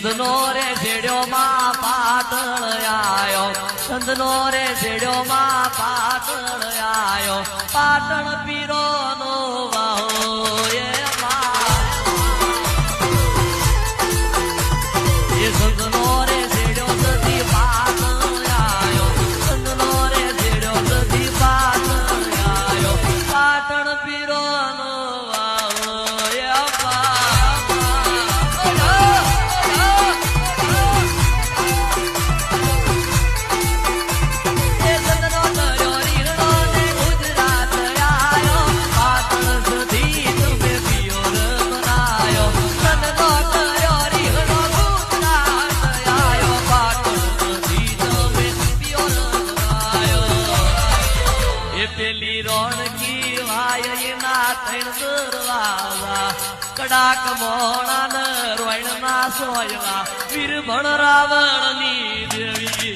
સંતનો રે જેડ્યો માં પાટણ આયો સંતનો રે જેડ્યો માં પાટણ આયો પાટણ પીરો નો વાહો એ સંતનો રે જેડ્યો સતી પાટણ આયો સંતનો રે જેડ્યો સતી પાટણ આયો પાટણ પીરો નો પેલી રોણકી વાય ના ત્રણ દરવાજા કડાક મોણા ન રોયણ ના સોયવા વીર ભણ રાવણ ની દેવી